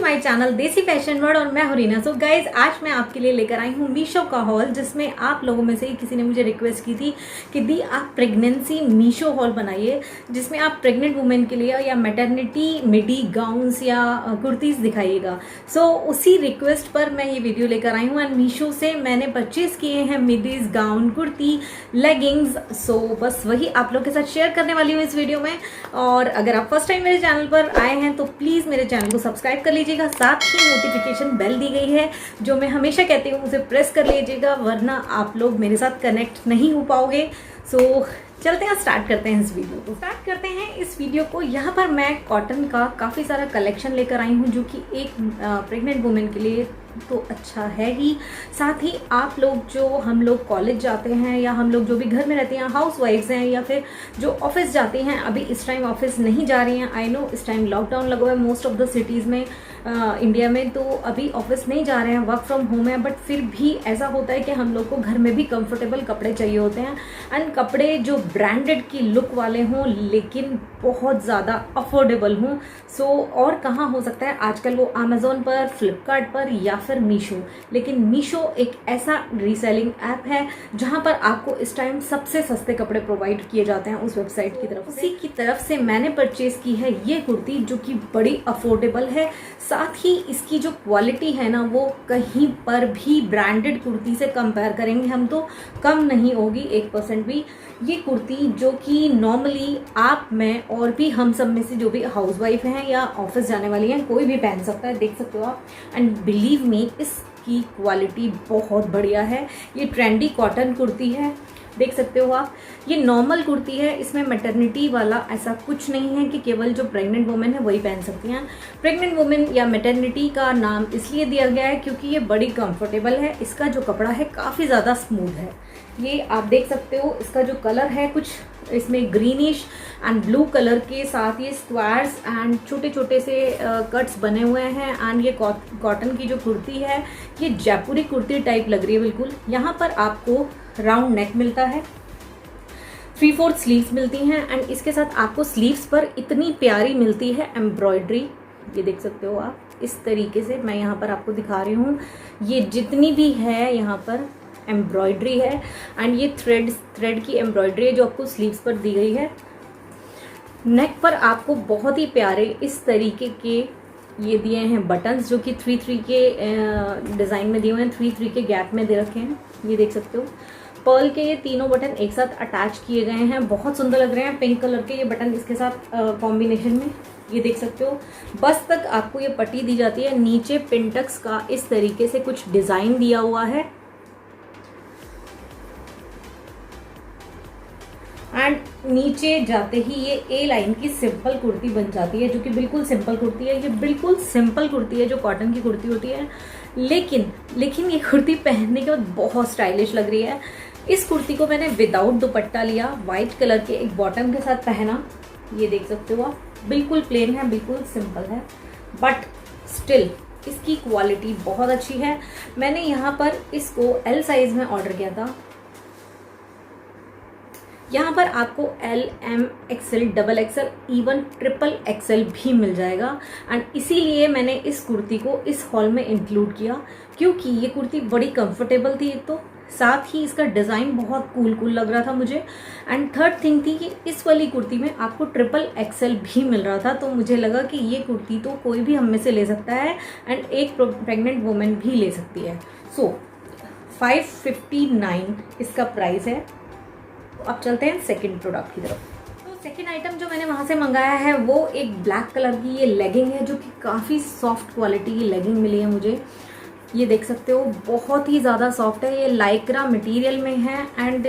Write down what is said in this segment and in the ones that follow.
My channel देसी fashion world और मैं हूं रीना। सो गाइज, आज मैं आपके लिए लेकर आई हूं मीशो का हॉल, जिसमें आप लोगों में से ही किसी ने मुझे रिक्वेस्ट की थी कि दी आप प्रेगनेंसी मीशो हॉल बनाइए, जिसमें आप प्रेग्नेंट वुमेन के लिए या मैटरनिटी मिडी गाउन्स या कुर्तीज़ दिखाइएगा। सो उसी रिक्वेस्ट पर मैं ये वीडियो लेकर आई हूँ एंड मीशो से मैंने परचेज किए हैं मिडीज, गाउन, कुर्ती, लेगिंग्स। सो बस वही आप लोग के साथ शेयर करने वाली हूँ इस वीडियो में। और अगर आप फर्स्ट टाइम मेरे चैनल पर आए हैं तो प्लीज़ मेरे चैनल को सब्सक्राइब कर लीजिएगा, साथ ही नोटिफिकेशन बेल दी गई है जो मैं हमेशा कहती हूँ उसे प्रेस कर लीजिएगा, वरना आप लोग मेरे साथ कनेक्ट नहीं हो पाओगे। सो चलते हैं, स्टार्ट करते हैं इस वीडियो को। यहाँ पर मैं कॉटन का काफ़ी सारा कलेक्शन लेकर आई हूँ जो कि एक प्रेग्नेंट वुमेन के लिए तो अच्छा है ही, साथ ही आप लोग जो हम लोग कॉलेज जाते हैं या हम लोग जो भी घर में रहते हैं, हाउस वाइफ्स हैं या फिर जो ऑफिस जाती हैं, अभी इस टाइम ऑफिस नहीं जा रही हैं। आई नो इस टाइम लॉकडाउन लगा हुआ है मोस्ट ऑफ द सिटीज़ में इंडिया में, तो अभी ऑफिस नहीं जा रहे हैं, वर्क फ्रॉम होम है। बट फिर भी ऐसा होता है कि हम लोग को घर में भी कंफर्टेबल कपड़े चाहिए होते हैं एंड कपड़े जो ब्रांडेड की लुक वाले हों लेकिन बहुत ज़्यादा अफोर्डेबल हों। सो और कहाँ हो सकता है आजकल, वो अमेजोन पर, फ्लिपकार्ट पर या फिर मीशो। लेकिन मीशो एक ऐसा रीसेलिंग ऐप है जहाँ पर आपको इस टाइम सबसे सस्ते कपड़े प्रोवाइड किए जाते हैं उस वेबसाइट की तरफ। उसी की तरफ से मैंने परचेज की है ये कुर्ती जो कि बड़ी अफोर्डेबल है, साथ ही इसकी जो क्वालिटी है ना वो कहीं पर भी ब्रांडेड कुर्ती से कंपेयर करेंगे हम तो कम नहीं होगी 1% भी। ये कुर्ती जो कि नॉर्मली आप, मैं और भी हम सब में से जो भी हाउसवाइफ हैं या ऑफिस जाने वाली हैं कोई भी पहन सकता है, देख सकते हो आप। एंड बिलीव मी इसकी क्वालिटी बहुत बढ़िया है। ये ट्रेंडी कॉटन कुर्ती है, देख सकते हो आप। ये नॉर्मल कुर्ती है, इसमें मैटरनिटी वाला ऐसा कुछ नहीं है कि केवल जो प्रेग्नेंट वुमेन है वही पहन सकती हैं। प्रेग्नेंट वुमेन या मैटरनिटी का नाम इसलिए दिया गया है क्योंकि ये बड़ी कंफर्टेबल है। इसका जो कपड़ा है काफ़ी ज़्यादा स्मूथ है, ये आप देख सकते हो। इसका जो कलर है कुछ इसमें ग्रीनिश एंड ब्लू कलर के साथ ये स्क्वायर्स एंड छोटे छोटे से कट्स बने हुए हैं। एंड ये कॉटन की जो कुर्ती है ये जयपुरी कुर्ती टाइप लग रही है बिल्कुल। यहाँ पर आपको राउंड नेक मिलता है, 3/4 स्लीव्स मिलती हैं एंड इसके साथ आपको स्लीव्स पर इतनी प्यारी मिलती है एम्ब्रॉयडरी, ये देख सकते हो आप। इस तरीके से मैं यहाँ पर आपको दिखा रही हूँ, ये जितनी भी है यहाँ पर एम्ब्रॉयडरी है एंड ये थ्रेड की एम्ब्रॉयडरी है जो आपको स्लीव्स पर दी गई है। नेक पर आपको बहुत ही प्यारे इस तरीके के ये दिए हैं बटन्स जो कि 3-3 के डिज़ाइन में दिए हुए हैं, 3-3 के गैप में दे रखे हैं, ये देख सकते हो। पर्ल के ये तीनों बटन एक साथ अटैच किए गए हैं, बहुत सुंदर लग रहे हैं। पिंक कलर के ये बटन इसके साथ कॉम्बिनेशन में, ये देख सकते हो। बस तक आपको ये पट्टी दी जाती है, नीचे पिंटक्स का इस तरीके से कुछ डिज़ाइन दिया हुआ है एंड नीचे जाते ही ये ए लाइन की सिंपल कुर्ती बन जाती है जो कि बिल्कुल सिंपल कुर्ती है। ये बिल्कुल सिंपल कुर्ती है जो कॉटन की कुर्ती होती है, लेकिन ये कुर्ती पहनने के बाद बहुत स्टाइलिश लग रही है। इस कुर्ती को मैंने विदाउट दुपट्टा लिया, वाइट कलर के एक बॉटम के साथ पहना, ये देख सकते हो आप। बिल्कुल प्लेन है, बिल्कुल सिंपल है, बट स्टिल इसकी क्वालिटी बहुत अच्छी है। मैंने यहाँ पर इसको एल साइज में ऑर्डर किया था। यहाँ पर आपको L, M, XL, XXL, even XXL भी मिल जाएगा एंड इसीलिए मैंने इस कुर्ती को इस हॉल में इंक्लूड किया क्योंकि ये कुर्ती बड़ी कंफर्टेबल थी एक तो, साथ ही इसका डिज़ाइन बहुत कूल लग रहा था मुझे। एंड थर्ड थिंग थी कि इस वाली कुर्ती में आपको XXL भी मिल रहा था, तो मुझे लगा कि ये कुर्ती तो कोई भी हम में से ले सकता है एंड एक प्रेग्नेंट वुमेन भी ले सकती है। सो 559 इसका प्राइस है। अब चलते हैं सेकंड प्रोडक्ट की तरफ। तो सेकंड आइटम जो मैंने वहाँ से मंगाया है वो एक ब्लैक कलर की ये लेगिंग है जो कि काफ़ी सॉफ्ट क्वालिटी की लेगिंग मिली है मुझे, ये देख सकते हो। बहुत ही ज़्यादा सॉफ्ट है, ये लाइक्रा मटेरियल में है एंड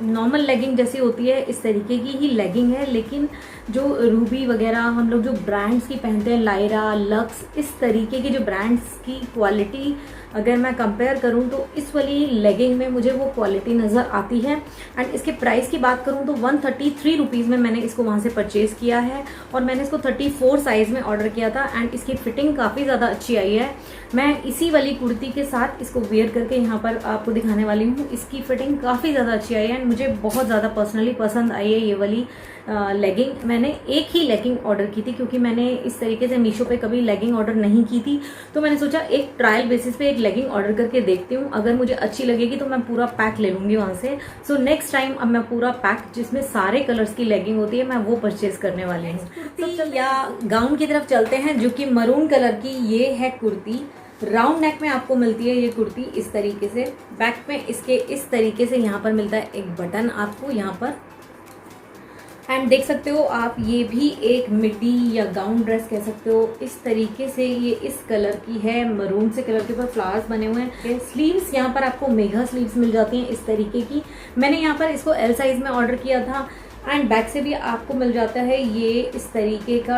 नॉर्मल लेगिंग जैसी होती है इस तरीके की ही लेगिंग है, लेकिन जो रूबी वगैरह हम लोग जो ब्रांड्स की पहनते हैं, लायरा, लक्स, इस तरीके की जो ब्रांड्स की क्वालिटी अगर मैं कंपेयर करूं तो इस वाली लेगिंग में मुझे वो क्वालिटी नज़र आती है। एंड इसके प्राइस की बात करूं तो 133 रुपीज़ में मैंने इसको वहां से परचेज़ किया है और मैंने इसको 34 साइज़ में ऑर्डर किया था एंड इसकी फिटिंग काफ़ी ज़्यादा अच्छी आई है। मैं इसी वाली कुर्ती के साथ इसको वेयर करके यहाँ पर आपको दिखाने वाली हूँ। इसकी फिटिंग काफ़ी ज़्यादा अच्छी आई है एंड मुझे बहुत ज़्यादा पर्सनली पसंद आई है ये वाली लेगिंग। मैंने एक ही लेगिंग ऑर्डर की थी क्योंकि मैंने इस तरीके से मीशो पे कभी लेगिंग ऑर्डर नहीं की थी, तो मैंने सोचा एक ट्रायल बेसिस पे एक लेगिंग ऑर्डर करके देखती हूँ, अगर मुझे अच्छी लगेगी तो मैं पूरा पैक ले लूँगी वहाँ से। सो नेक्स्ट टाइम अब मैं पूरा पैक जिसमें सारे कलर्स की लेगिंग होती है मैं वो परचेज करने वाली हूँ। कुर्ती या गाउन की तरफ चलते हैं जो कि मरून कलर की ये है कुर्ती। राउंड नेक में आपको मिलती है ये कुर्ती इस तरीके से। बैक में इसके इस तरीके से यहाँ पर मिलता है एक बटन आपको यहाँ पर, एंड देख सकते हो आप ये भी एक मिडी या गाउन ड्रेस कह सकते हो। इस तरीके से ये इस कलर की है, मरून से कलर के ऊपर फ्लावर्स बने हुए हैं। स्लीव्स यहाँ पर आपको मेगा स्लीव्स मिल जाती हैं इस तरीके की। मैंने यहाँ पर इसको एल साइज में ऑर्डर किया था एंड बैक से भी आपको मिल जाता है ये इस तरीके का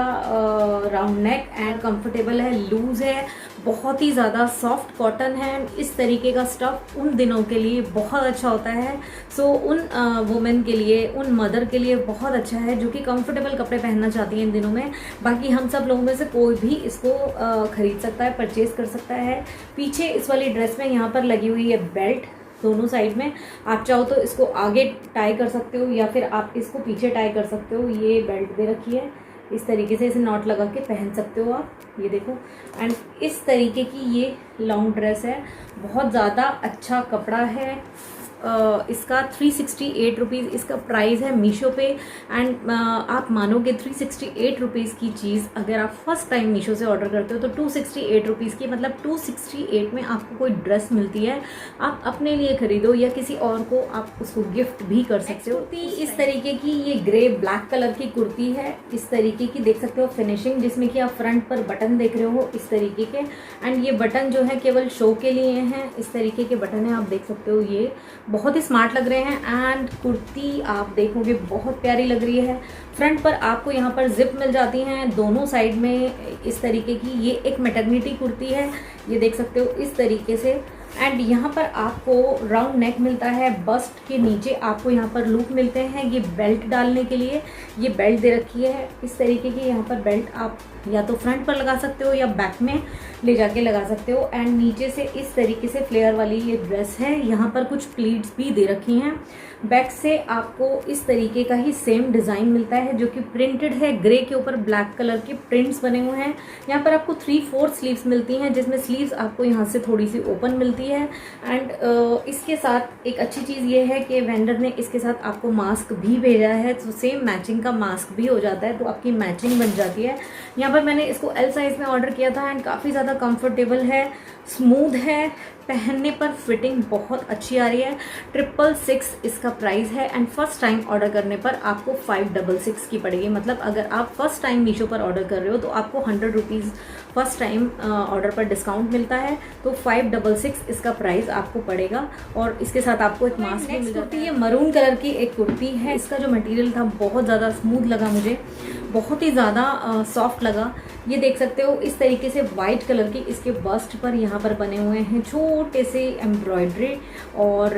राउंड नेक एंड कंफर्टेबल है, लूज है, बहुत ही ज़्यादा सॉफ्ट कॉटन है। इस तरीके का स्टफ उन दिनों के लिए बहुत अच्छा होता है। सो उन वुमेन के लिए, उन मदर के लिए बहुत अच्छा है जो कि कंफर्टेबल कपड़े पहनना चाहती हैं इन दिनों में। बाकी हम सब लोगों में से कोई भी इसको खरीद सकता है, परचेज कर सकता है। पीछे इस वाली ड्रेस में यहाँ पर लगी हुई है बेल्ट दोनों साइड में। आप चाहो तो इसको आगे टाई कर सकते हो या फिर आप इसको पीछे टाई कर सकते हो। ये बेल्ट दे रखी है इस तरीके से, इसे नॉट लगा के पहन सकते हो आप, ये देखो। एंड इस तरीके की ये लॉन्ग ड्रेस है, बहुत ज़्यादा अच्छा कपड़ा है। इसका 368 रुपीज़ इसका प्राइस है मीशो पे। एंड आप मानोगे 368 रुपीज़ की चीज़ अगर आप फर्स्ट टाइम मीशो से ऑर्डर करते हो तो 268 रुपीज़ की, मतलब 268 में आपको कोई ड्रेस मिलती है। आप अपने लिए खरीदो या किसी और को आप उसको गिफ्ट भी कर सकते हो। कुर्ती इस तरीके की ये ग्रे ब्लैक कलर की कुर्ती है इस तरीके की, देख सकते हो फिनिशिंग, जिसमें कि आप फ्रंट पर बटन देख रहे हो इस तरीके के। एंड ये बटन जो है केवल शो के लिए हैं, इस तरीके के बटन है, आप देख सकते हो। ये बहुत ही स्मार्ट लग रहे हैं एंड कुर्ती आप देखोगे बहुत प्यारी लग रही है। फ्रंट पर आपको यहाँ पर जिप मिल जाती हैं दोनों साइड में इस तरीके की। ये एक मैटरनिटी कुर्ती है, ये देख सकते हो इस तरीके से। एंड यहाँ पर आपको राउंड नेक मिलता है, बस्ट के नीचे आपको यहाँ पर लूप मिलते हैं ये बेल्ट डालने के लिए। ये बेल्ट दे रखी है इस तरीके की, यहाँ पर बेल्ट आप या तो फ्रंट पर लगा सकते हो या बैक में ले जाके लगा सकते हो। एंड नीचे से इस तरीके से फ्लेयर वाली ये ड्रेस है, यहाँ पर कुछ प्लीट्स भी दे रखी हैं। बैक से आपको इस तरीके का ही सेम डिज़ाइन मिलता है जो कि प्रिंटेड है, ग्रे के ऊपर ब्लैक कलर के प्रिंट्स बने हुए हैं। यहाँ पर आपको 3/4 स्लीव्स मिलती हैं, जिसमें स्लीव्स आपको यहाँ से थोड़ी सी ओपन मिलती है। एंड इसके साथ एक अच्छी चीज़ ये है कि वेंडर ने इसके साथ आपको मास्क भी भेजा है, तो सेम मैचिंग का मास्क भी हो जाता है, तो आपकी मैचिंग बन जाती है। यहाँ पर मैंने इसको एल साइज में ऑर्डर किया था एंड काफ़ी ज़्यादा कंफर्टेबल है, स्मूथ है, पहनने पर फिटिंग बहुत अच्छी आ रही है। 666 इसका प्राइस है एंड फर्स्ट टाइम ऑर्डर करने पर आपको 566 की पड़ेगी। मतलब अगर आप फर्स्ट टाइम मीशो पर ऑर्डर कर रहे हो तो आपको 100 रुपीज़ फर्स्ट टाइम ऑर्डर पर डिस्काउंट मिलता है, तो 566 इसका प्राइस आपको पड़ेगा। और इसके साथ आपको एक मास्क भी मिल जाता है। ये मरून कलर की एक कुर्ती है, इसका जो मटेरियल था बहुत ज़्यादा स्मूथ लगा मुझे, बहुत ही ज़्यादा सॉफ्ट लगा। ये देख सकते हो इस तरीके से वाइट कलर की इसके बस्ट पर यहाँ पर बने हुए हैं छोटे से एम्ब्रॉयडरी, और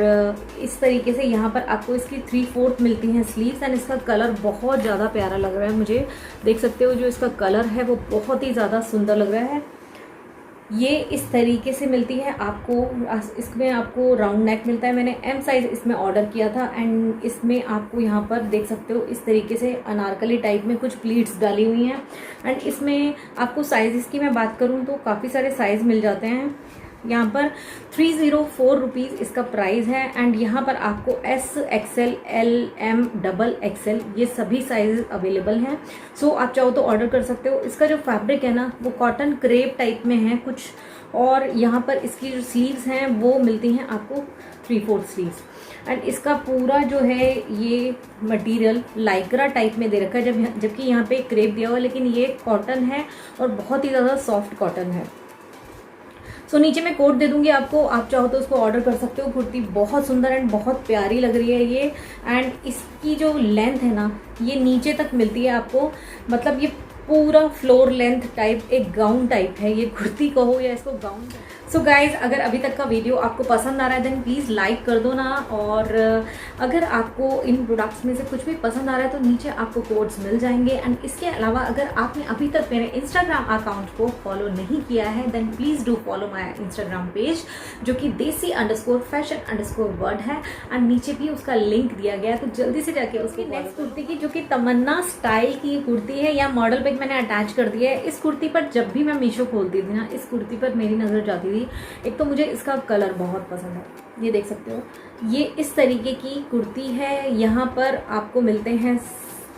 इस तरीके से यहाँ पर आपको इसकी 3/4 मिलती हैं स्लीव्स। एंड इसका कलर बहुत ज़्यादा प्यारा लग रहा है मुझे, देख सकते हो जो इसका कलर है वो बहुत ही ज़्यादा सुंदर लग रहा है। ये इस तरीके से मिलती है आपको, इसमें आपको राउंड नेक मिलता है। मैंने एम साइज़ इसमें ऑर्डर किया था एंड इसमें आपको यहाँ पर देख सकते हो इस तरीके से अनारकली टाइप में कुछ प्लीट्स डाली हुई हैं। एंड इसमें आपको साइज़ की मैं बात करूँ तो काफ़ी सारे साइज़ मिल जाते हैं। यहाँ पर 304 रुपीज़ इसका प्राइस है एंड यहाँ पर आपको S, XL, L, M, XXL ये सभी साइज अवेलेबल हैं। सो आप चाहो तो ऑर्डर कर सकते हो। इसका जो फैब्रिक है ना वो कॉटन क्रेप टाइप में है कुछ, और यहाँ पर इसकी जो स्लीव्स हैं वो मिलती हैं आपको 3/4 स्लीव्स। एंड इसका पूरा जो है ये मटेरियल लाइक्रा टाइप में दे रखा है, जबकि यहाँ पे क्रेप दिया हुआ है, लेकिन ये कॉटन है और बहुत ही ज़्यादा सॉफ्ट कॉटन है। सो नीचे मैं कोड दे दूंगी आपको, आप चाहो तो उसको ऑर्डर कर सकते हो। कुर्ती बहुत सुंदर एंड बहुत प्यारी लग रही है ये। एंड इसकी जो लेंथ है ना ये नीचे तक मिलती है आपको, मतलब ये पूरा फ्लोर लेंथ टाइप एक गाउन टाइप है, ये कुर्ती कहो या इसको गाउन। सो गाइज, अगर अभी तक का वीडियो आपको पसंद आ रहा है देन प्लीज़ लाइक कर दो ना, और अगर आपको इन प्रोडक्ट्स में से कुछ भी पसंद आ रहा है तो नीचे आपको कोड्स मिल जाएंगे। एंड इसके अलावा अगर आपने अभी तक मेरे इंस्टाग्राम अकाउंट को फॉलो नहीं किया है then please do follow my Instagram page, जो कि desi_fashion_world है, एंड नीचे भी उसका लिंक दिया गया है, तो जल्दी से जाके उसकी नेक्स्ट कुर्ती की, जो कि तमन्ना स्टाइल की कुर्ती है, या मॉडल पिक मैंने अटैच कर दिया है। इस कुर्ती पर जब भी मैं मीशो खोलती थी ना, इस कुर्ती पर मेरी नज़र जाती थी। एक तो मुझे इसका कलर बहुत पसंद है, ये देख सकते हो, ये इस तरीके की कुर्ती है। यहाँ पर आपको मिलते हैं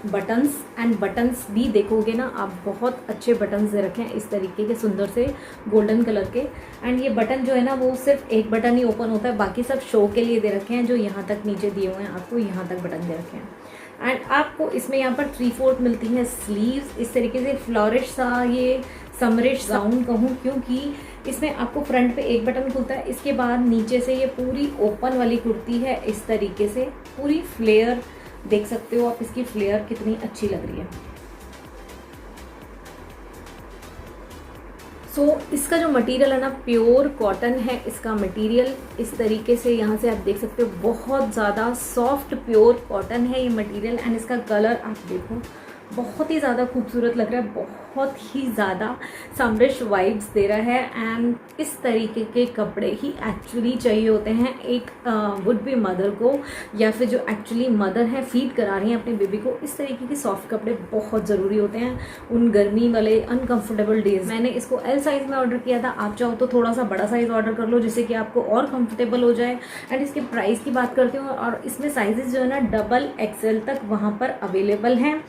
बटन्स, एंड बटन्स भी देखोगे ना आप, बहुत अच्छे बटन्स दे रखे हैं इस तरीके के सुंदर से गोल्डन कलर के। एंड ये बटन जो है ना वो सिर्फ एक बटन ही ओपन होता है, बाकी सब शो के लिए दे रखे हैं, जो यहाँ तक नीचे दिए हुए हैं आपको, यहाँ तक बटन दे रखे हैं। एंड आपको इसमें यहाँ पर 3/4 मिलती है स्लीव्स, इस तरीके से फ्लोरिश सा, ये समरिश गाउन कहूँ, क्योंकि इसमें आपको फ्रंट पे एक बटन खुलता है, इसके बाद नीचे से ये पूरी ओपन वाली कुर्ती है इस तरीके से, पूरी फ्लेयर देख सकते हो आप, इसकी फ्लेयर कितनी अच्छी लग रही है। इसका जो मटेरियल है ना प्योर कॉटन है इसका मटेरियल, इस तरीके से यहाँ से आप देख सकते हो, बहुत ज़्यादा सॉफ्ट प्योर कॉटन है ये मटेरियल। एंड इसका कलर आप देखो, बहुत ही ज़्यादा खूबसूरत लग रहा है, बहुत ही ज़्यादा समरिश वाइब्स दे रहा है। एंड इस तरीके के कपड़े ही एक्चुअली चाहिए होते हैं एक वुड बी मदर को, या फिर जो एक्चुअली मदर है फीड करा रही हैं अपने बेबी को। इस तरीके के सॉफ्ट कपड़े बहुत ज़रूरी होते हैं उन गर्मी वाले अनकंफर्टेबल डेज। मैंने इसको एल साइज़ में ऑर्डर किया था, आप चाहो तो थोड़ा सा बड़ा साइज़ ऑर्डर कर लो जिससे कि आपको और कंफर्टेबल हो जाए। एंड इसके प्राइस की बात करती हूँ, और इसमें साइजेस जो है ना XXL तक वहाँ पर अवेलेबल हैं।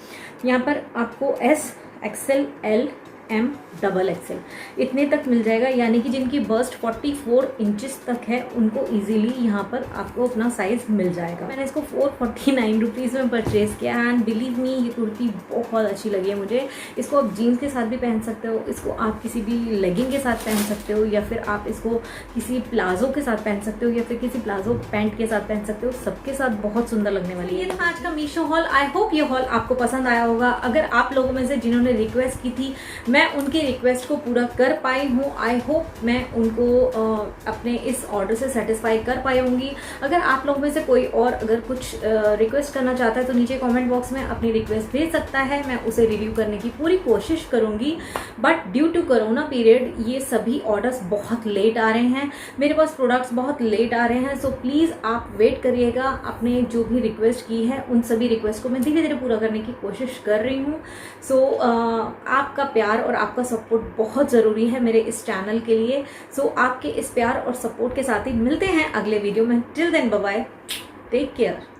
यहाँ पर आपको S, XL, L, M, XXL इतने तक मिल जाएगा, यानी कि जिनकी बस्ट 44 इंचेस तक है उनको इजीली यहाँ पर आपको अपना साइज़ मिल जाएगा। मैंने इसको 449 रुपीज़ में परचेज़ किया है, एंड बिलीव मी ये कुर्ती बहुत अच्छी लगी है मुझे। इसको आप जीन्स के साथ भी पहन सकते हो, इसको आप किसी भी लेगिंग के साथ पहन सकते हो, या फिर आप इसको किसी प्लाजो के साथ पहन सकते हो, या फिर किसी प्लाजो पैंट के साथ पहन सकते हो, सबके साथ बहुत सुंदर लगने वाली है। ये था आज का मीशो हॉल। आई होप ये हॉल आपको पसंद आया होगा। अगर आप लोगों में से जिन्होंने रिक्वेस्ट की थी, मैं उनकी रिक्वेस्ट को पूरा कर पाई हूँ। आई होप मैं उनको अपने इस ऑर्डर से सेटिस्फाई कर पाई होंगी। अगर आप लोगों में से कोई और अगर कुछ रिक्वेस्ट करना चाहता है तो नीचे कमेंट बॉक्स में अपनी रिक्वेस्ट भेज सकता है, मैं उसे रिव्यू करने की पूरी कोशिश करूँगी। But due to corona period ये सभी ऑर्डर्स बहुत लेट आ रहे हैं, मेरे पास प्रोडक्ट्स बहुत लेट आ रहे हैं। सो प्लीज़ आप वेट करिएगा। आपने जो भी रिक्वेस्ट की है उन सभी रिक्वेस्ट को मैं धीरे धीरे पूरा करने की कोशिश कर रही हूँ। सो आपका प्यार और आपका सपोर्ट बहुत ज़रूरी है मेरे इस चैनल के लिए। सो आपके इस प्यार और सपोर्ट के साथ ही मिलते हैं अगले वीडियो में। Till then bye bye, take care.